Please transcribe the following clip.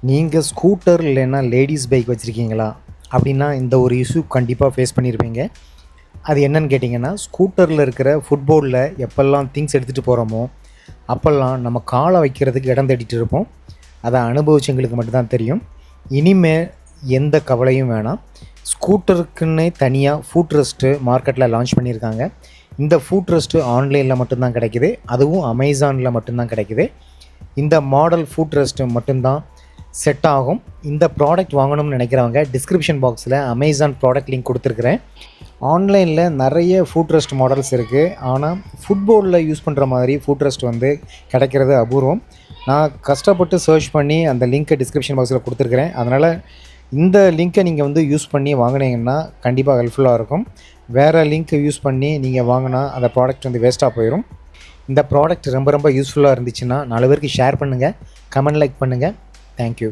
நீங்கள் ஸ்கூட்டர் இல்லைன்னா ladies bike வச்சுருக்கீங்களா அப்படின்னா இந்த ஒரு இஷ்யூ கண்டிப்பாக ஃபேஸ் பண்ணியிருப்பீங்க. அது என்னன்னு கேட்டிங்கன்னா, ஸ்கூட்டரில் இருக்கிற ஃபுட்போர்டில் எப்போல்லாம் திங்ஸ் எடுத்துகிட்டு போகிறோமோ அப்போல்லாம் நம்ம காலை வைக்கிறதுக்கு இடம் தேடிட்டு இருப்போம். அதை அனுபவிச்சவங்களுக்கு மட்டும்தான் தெரியும். இனிமேல் எந்த கவலையும் வேணாம். ஸ்கூட்டருக்குன்னே தனியாக ஃபுட் ரெஸ்ட்டு மார்க்கெட்டில் லான்ச் பண்ணியிருக்காங்க. இந்த ஃபுட் ரெஸ்ட்டு ஆன்லைனில் மட்டும்தான் கிடைக்குது, அதுவும் அமேசானில் மட்டும்தான் கிடைக்குது. இந்த மாடல் ஃபுட் ரெஸ்ட்டு மட்டும்தான் செட் ஆகும். இந்த ப்ராடக்ட் வாங்கணும்னு நினைக்கிறவங்க டிஸ்கிரிப்ஷன் பாக்ஸில் அமேசான் ப்ராடக்ட் லிங்க் கொடுத்துருக்குறேன். ஆன்லைனில் நிறைய ஃபுட் ரெஸ்ட் மாடல்ஸ் இருக்குது. ஆனால் ஃபுட்போர்டில் யூஸ் பண்ணுற மாதிரி ஃபுட் ரெஸ்ட் கிடைக்கிறது அபூர்வம். நான் கஷ்டப்பட்டு சர்ச் பண்ணி அந்த லிங்க்கை டிஸ்கிரிப்ஷன் பாக்ஸில் கொடுத்துருக்குறேன். அதனால் இந்த லிங்க்கை நீங்கள் யூஸ் பண்ணி வாங்கினீங்கன்னா கண்டிப்பாக ஹெல்ப்ஃபுல்லாக இருக்கும். வேறு லிங்க்கை யூஸ் பண்ணி நீங்கள் வாங்கினா அந்த ப்ராடக்ட் வேஸ்ட்டாக போயிடும். இந்த ப்ராடக்ட் ரொம்ப ரொம்ப யூஸ்ஃபுல்லாக இருந்துச்சுன்னா 4 பேருக்கு ஷேர் பண்ணுங்கள், கமெண்ட் லைக் பண்ணுங்கள். Thank you.